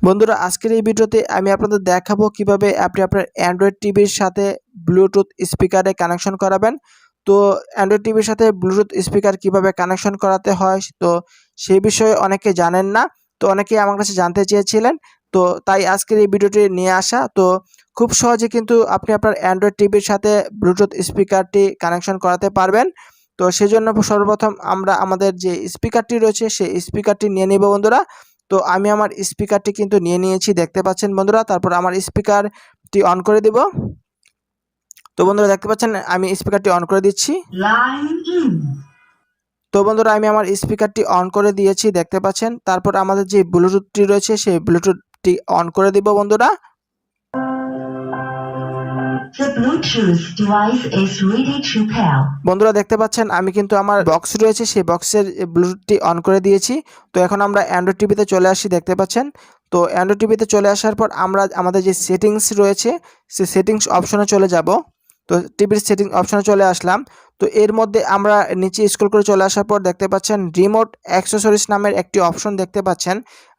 বন্ধুরা আজকের এই ভিডিওতে আমি আপনাদের দেখাবো কিভাবে আপনি আপনার অ্যান্ড্রয়েড টিভির সাথে ব্লুটুথ স্পিকারে কানেকশন করাবেন। তো অ্যান্ড্রয়েড টিভির সাথে ব্লুটুথ স্পিকার কিভাবে কানেকশন করাতে হয়, তো সেই বিষয়ে অনেকে জানেন না। তো অনেকেই আমার কাছে জানতে চেয়েছিলেন, তো তাই আজকের এই ভিডিওটি নিয়ে আসা। তো খুব সহজে কিন্তু আপনি আপনার অ্যান্ড্রয়েড টিভির সাথে ব্লুটুথ স্পিকারটি কানেকশন করাতে পারবেন। তো সেজন্য সর্বপ্রথম আমরা আমাদের যে স্পিকারটি রয়েছে সেই স্পিকারটি নিয়ে নিব বন্ধুরা। তো আমি আমার স্পিকারটি কিন্তু নিয়ে নিয়েছি, দেখতে পাচ্ছেন বন্ধুরা। তারপর আমার স্পিকারটি অন করে দিব। তো বন্ধুরা দেখতে পাচ্ছেন আমি স্পিকারটি অন করে দিচ্ছি। তো বন্ধুরা আমি আমার স্পিকারটি অন করে দিয়েছি, দেখতে পাচ্ছেন। তারপর আমাদের যে ব্লুটুথটি রয়েছে সেই ব্লুটুথটি অন করে দিব বন্ধুরা। বন্ধুরা দেখতে পাচ্ছেন আমি কিন্তু আমার বক্স রয়েছে সেই বক্সের ব্লুটুথটি অন করে দিয়েছি। তো এখন আমরা অ্যান্ড্রয়েড টিভিতে চলে আসি, দেখতে পাচ্ছেন। তো অ্যান্ড্রয়েড টিভিতে চলে আসার পর আমরা আমাদের যে সেটিংস রয়েছে সেই সেটিংস অপশনে চলে যাব। তো টিভির সেটিং অপশনে চলে আসলাম। তো এর মধ্যে আমরা নিচে স্ক্রল করে চলে আসার পর দেখতে পাচ্ছেন রিমোট অ্যাক্সেসরিজ নামের একটি অপশন দেখতে পাচ্ছেন,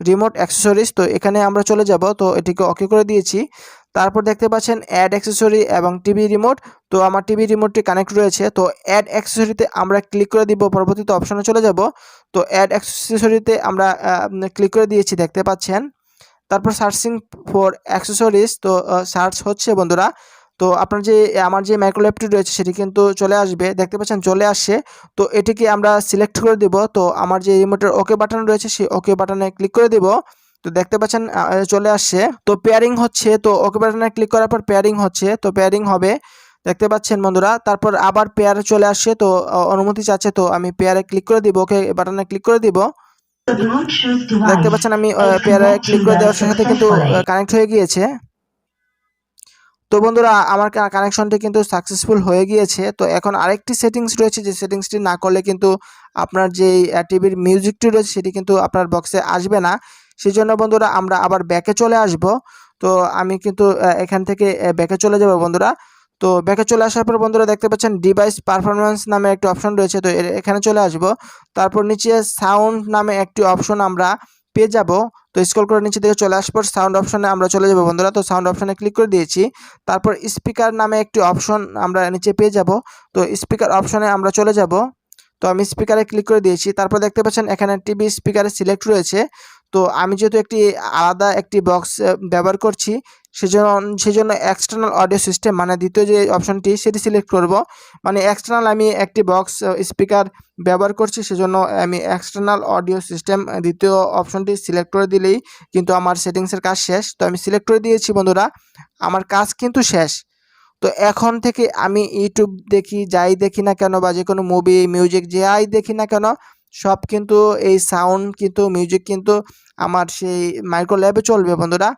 রিমোট অ্যাক্সেসরিজ। তো এখানে আমরা চলে যাব। তো এটিকে ওকে করে দিয়েছি। তারপর দেখতে পাচ্ছেন অ্যাড অ্যাক্সেসরি এবং টিভি রিমোট। তো আমার টিভি রিমোটটি কানেক্ট রয়েছে। তো অ্যাড অ্যাক্সেসরিতে আমরা ক্লিক করে দিব, পরবর্তীতে অপশনে চলে যাব। তো অ্যাড অ্যাক্সেসরিতে আমরা ক্লিক করে দিয়েছি, দেখতে পাচ্ছেন। তারপর সার্চিং ফর অ্যাক্সেসরিজ, তো সার্চ হচ্ছে বন্ধুরা। তো আপনার যে আমার যে মাইক্রো ল্যাপটপ রয়েছে সেটি কিন্তু চলে আসবে, দেখতে পাচ্ছেন চলে আসছে। তো এটিকে আমরা সিলেক্ট করে দিব। তো আমার যে রিমোটের ওকে বাটন রয়েছে সেই ওকে বাটনে ক্লিক করে দিব। তো দেখতে পাচ্ছেন চলে আসছে। তো পেয়ারিং হচ্ছে, তো ওকে বাটনে ক্লিক করার পর পেয়ারিং হচ্ছে, তো পেয়ারিং হবে, দেখতে পাচ্ছেন বন্ধুরা। তারপর আবার পেয়ারে চলে আসছে, তো অনুমতি চাচ্ছে। তো আমি পেয়ারে ক্লিক করে দিব, ওকে বাটনে ক্লিক করে দিব। দেখতে পাচ্ছেন আমি পেয়ারে ক্লিক করে দেওয়ার সাথে কিন্তু কানেক্ট হয়ে গিয়েছে। তো বন্ধুরা আমার কানেকশনটি কিন্তু সাকসেসফুল হয়ে গিয়েছে। তো এখন আরেকটি সেটিংস রয়েছে, যে সেটিংসটি না করলে কিন্তু আপনার যে টিভির মিউজিকটি রয়েছে সেটি কিন্তু আপনার বক্সে আসবে না। সেই জন্য বন্ধুরা আমরা আবার ব্যাকে চলে আসব। তো আমি কিন্তু এখান থেকে ব্যাকে চলে যাব বন্ধুরা। তো ব্যাকে চলে আসার পর বন্ধুরা দেখতে পাচ্ছেন ডিভাইস পারফরমেন্স নামে একটি অপশন রয়েছে। তো এখানে চলে আসব। তারপর নিচে সাউন্ড নামে একটি অপশন আমরা পেয়ে যাব। তো স্ক্রল করে নিচে দিকে চলে আসার পর সাউন্ড অপশনে আমরা চলে যাব বন্ধুরা। তো সাউন্ড অপশনে ক্লিক করে দিয়েছি। তারপর স্পিকার নামে একটি অপশন আমরা নিচে পেয়ে যাব। তো স্পিকার অপশনে আমরা চলে যাব। তো আমি স্পিকারে ক্লিক করে দিয়েছি। তারপর দেখতে পাচ্ছেন এখানে টিভি স্পিকারে সিলেক্ট রয়েছে। তো আমি যেহেতু একটি আলাদা একটি বক্স ব্যবহার করছি, সেজন্য এক্সটার্নাল অডিও সিস্টেম মানে দ্বিতীয় যে অপশনটি সেটি সিলেক্ট করব। মানে এক্সটার্নাল আমি একটি বক্স স্পিকার ব্যবহার করছি, সেজন্য আমি এক্সটার্নাল অডিও সিস্টেম দ্বিতীয় অপশনটি সিলেক্ট করে দিলেই কিন্তু আমার সেটিংসের কাজ শেষ। তো আমি সিলেক্ট করে দিয়েছি বন্ধুরা, আমার কাজ কিন্তু শেষ। তো এখন থেকে আমি ইউটিউব দেখি, যাই দেখি না কেন, বা যে কোনো মুভি মিউজিক যাই দেখি না কেন, সব কিন্তু এই সাউন্ড কিন্তু মিউজিক কিন্তু আমার সেই মাইক্রো ল্যাবে চলবে বন্ধুরা।